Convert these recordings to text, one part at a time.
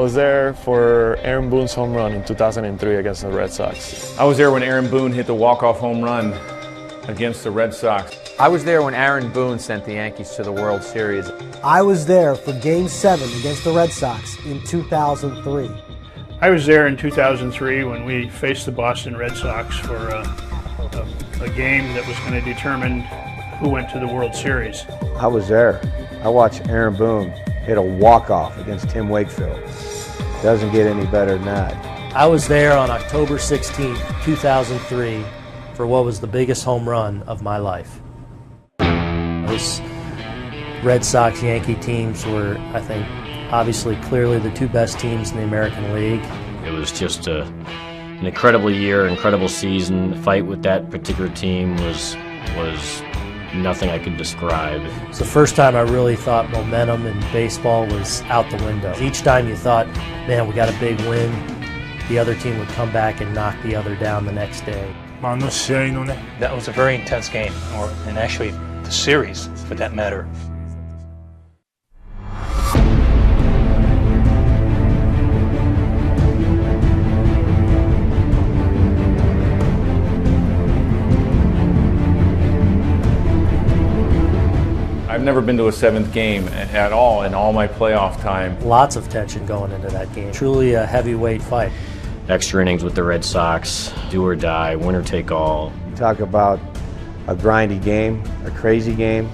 was there for Aaron Boone's home run in 2003 against the Red Sox. I was there when Aaron Boone hit the walk-off home run against the Red Sox. I was there when Aaron Boone sent the Yankees to the World Series. I was there for Game 7 against the Red Sox in 2003. I was there in 2003 when we faced the Boston Red Sox for a game that was going to determine who went to the World Series. I was there. I watched Aaron Boone hit a walk-off against Tim Wakefield. Doesn't get any better than that. I was there on October 16, 2003 for what was the biggest home run of my life. Those Red Sox-Yankee teams were, I think, obviously clearly the two best teams in the American League. It was just an incredible year, incredible season. The fight with that particular team was nothing I could describe. It's the first time I really thought momentum in baseball was out the window. Each time you thought, man, we got a big win, the other team would come back and knock the other down the next day. That was a very intense game, and actually the series, for that matter. I've never been to a seventh game at all in all my playoff time. Lots of tension going into that game. Truly a heavyweight fight. Extra innings with the Red Sox, do or die, winner take all. You talk about a grindy game, a crazy game.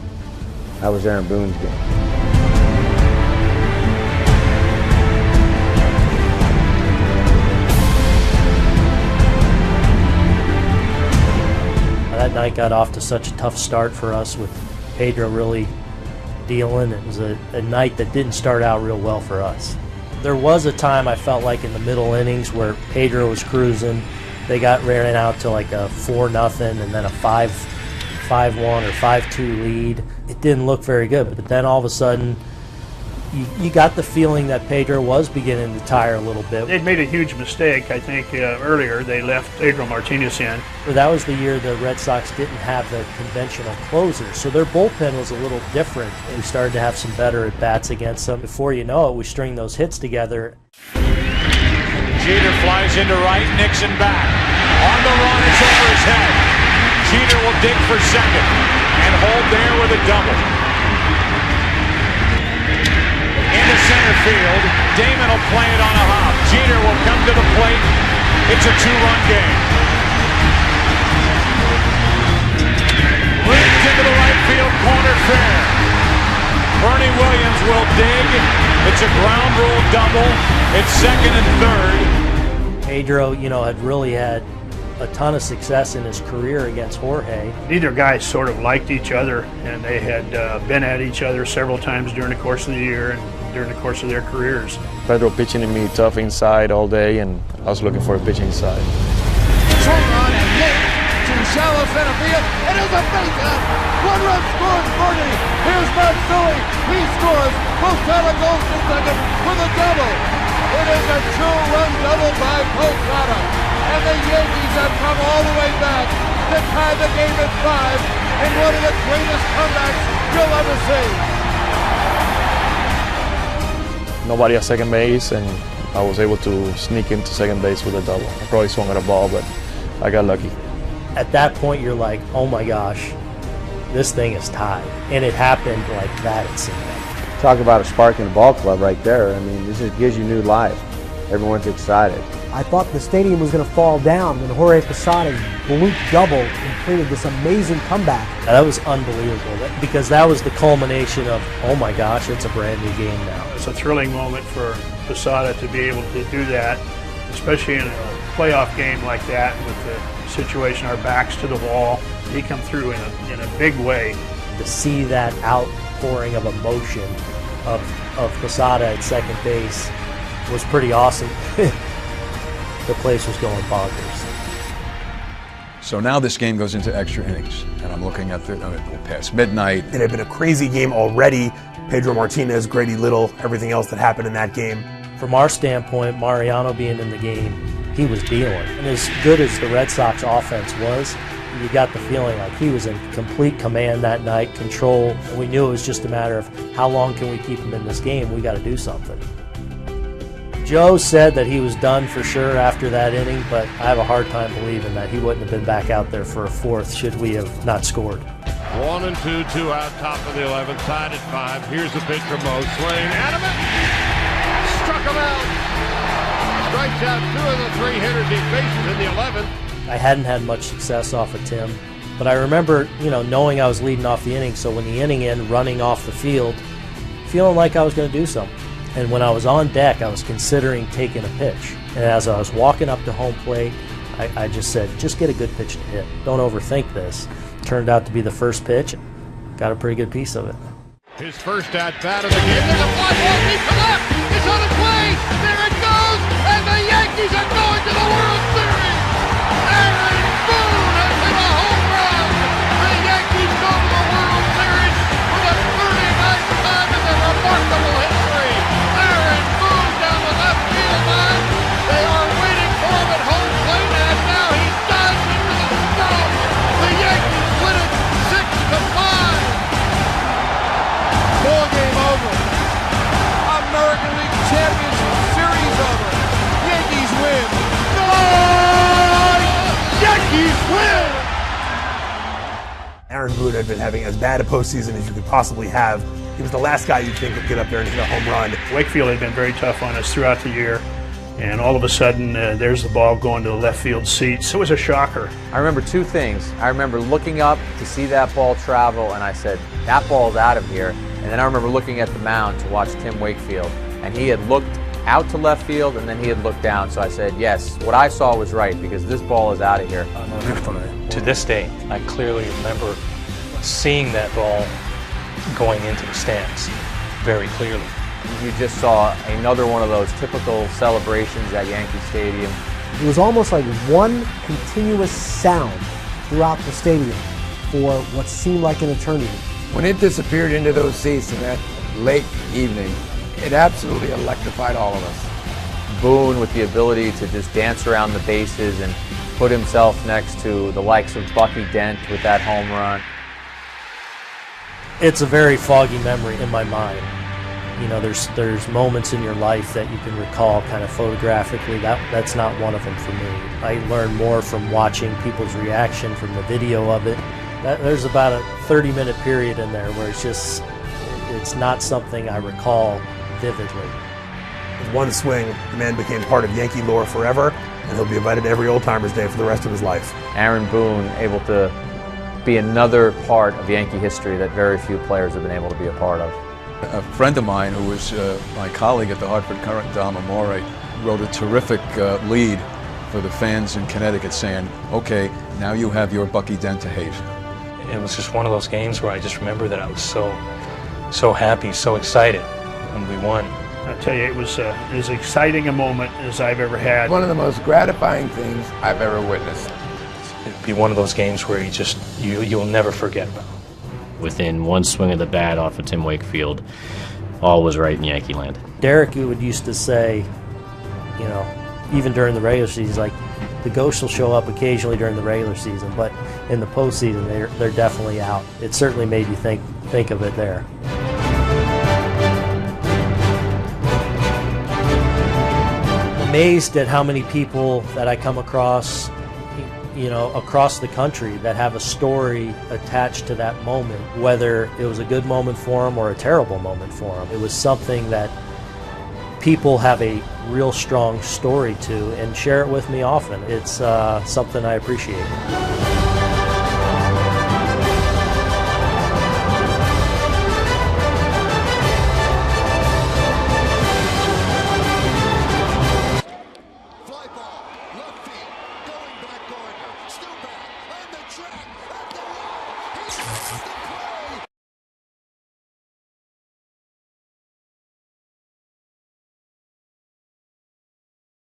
That was Aaron Boone's game. That night got off to such a tough start for us with Pedro really dealing. It was a night that didn't start out real well for us. There was a time I felt like in the middle innings where Pedro was cruising. They ran out to like a 4-0 and then a 5-1 or 5-2 lead. It didn't look very good, but then all of a sudden you got the feeling that Pedro was beginning to tire a little bit. They'd made a huge mistake, I think, earlier. They left Pedro Martinez in. That was the year the Red Sox didn't have the conventional closers, so their bullpen was a little different. We started to have some better at-bats against them. Before you know it, we string those hits together. Jeter flies into right, Nixon back. On the run, it's over his head. Jeter will dig for second and hold there with a double. Into center field, Damon will play it on a hop. Jeter will come to the plate. It's a 2-run game. Ripped into the right field corner fair. Bernie Williams will dig. It's a ground rule double. It's second and third. Pedro, had really had a ton of success in his career against Jorge. Neither guy sort of liked each other, and they had been at each other several times during the course of the year and during the course of their careers. Pedro pitching to me tough inside all day, and I was looking for a pitch inside. Swung on and hit to shallow center field. It is a base hit. 1 run scores Bernie. Here's Matsui. He scores. Posada goes to second with a double. It is a 2-run double by Posada. And the Yankees have come all the way back to tie the game at 5 in one of the greatest comebacks you'll ever see. Nobody at second base, and I was able to sneak into second base with a double. I probably swung at a ball, but I got lucky. At that point, you're like, oh my gosh, this thing is tied. And it happened like that, it seemed like. Talk about a spark in the ball club right there. I mean, this just gives you new life. Everyone's excited. I thought the stadium was going to fall down when Jorge Posada's bloop double completed this amazing comeback. That was unbelievable because that was the culmination of, oh my gosh, it's a brand new game now. It's a thrilling moment for Posada to be able to do that, especially in a playoff game like that with the situation, our backs to the wall. He come through in a big way. To see that outpouring of emotion of Posada at second base was pretty awesome. The place was going bonkers. So now this game goes into extra innings, and I'm looking at past midnight. It had been a crazy game already. Pedro Martinez, Grady Little, everything else that happened in that game. From our standpoint, Mariano being in the game, he was dealing. And as good as the Red Sox offense was, you got the feeling like he was in complete command that night, control. And we knew it was just a matter of how long can we keep him in this game. We got to do something. Joe said that he was done for sure after that inning, but I have a hard time believing that he wouldn't have been back out there for a fourth should we have not scored. 1 and 2, 2 out, top of the 11th, tied at 5. Here's the pitch from Mo, swing, Adamant, struck him out. Strikes out 2 of the 3 hitters he faces in the 11th. I hadn't had much success off of Tim, but I remember, knowing I was leading off the inning, so when the inning ended, running off the field, feeling like I was going to do something. And when I was on deck, I was considering taking a pitch. And as I was walking up to home plate, I just said, just get a good pitch to hit. Don't overthink this. Turned out to be the first pitch. Got a pretty good piece of it. His first at-bat of the game. There's a fly ball deep to left. It's on its way. There it goes. And the Yankees are going to the World Series. Aaron Boone has hit a home run. The Yankees go to the World Series for the 39th time in their remarkable history. Aaron Boone down the left field line. They are waiting for him at home plate, and now he dives into the stone. The Yankees win it 6-5. Ball game over. American League Championship Series over. Yankees win. Yankees win! Aaron Boone had been having as bad a postseason as you could possibly have. He was the last guy you'd think would get up there and hit a home run. Wakefield had been very tough on us throughout the year, and all of a sudden there's the ball going to the left field seats. It was a shocker. I remember two things. I remember looking up to see that ball travel, and I said, that ball's out of here. And then I remember looking at the mound to watch Tim Wakefield, and he had looked out to left field, and then he had looked down. So I said, yes, what I saw was right, because this ball is out of here. To this day, I clearly remember seeing that ball going into the stands very clearly. You just saw another one of those typical celebrations at Yankee Stadium. It was almost like one continuous sound throughout the stadium for what seemed like an eternity. When it disappeared into those seats in that late evening, it absolutely electrified all of us. Boone with the ability to just dance around the bases and put himself next to the likes of Bucky Dent with that home run. It's a very foggy memory in my mind. There's moments in your life that you can recall kind of photographically. That's not one of them for me. I learned more from watching people's reaction from the video of it. There's about a 30-minute period in there where it's not something I recall vividly. With one swing, the man became part of Yankee lore forever, and he'll be invited to every Old Timers Day for the rest of his life. Aaron Boone able to be another part of Yankee history that very few players have been able to be a part of. A friend of mine who was my colleague at the Hartford Courant, Dom Amore, wrote a terrific lead for the fans in Connecticut saying, okay, now you have your Bucky Dent to hate. It was just one of those games where I just remember that I was so happy, so excited when we won. I tell you, it was as exciting a moment as I've ever had. One of the most gratifying things I've ever witnessed. It'd be one of those games where you'll never forget about. Within one swing of the bat off of Tim Wakefield, all was right in Yankee land. Derek would used to say, even during the regular season, he's like, the ghosts will show up occasionally during the regular season, but in the postseason, they're definitely out. It certainly made you think of it there. Amazed at how many people that I come across, across the country that have a story attached to that moment, whether it was a good moment for them or a terrible moment for them. It was something that people have a real strong story to and share it with me often. It's something I appreciate.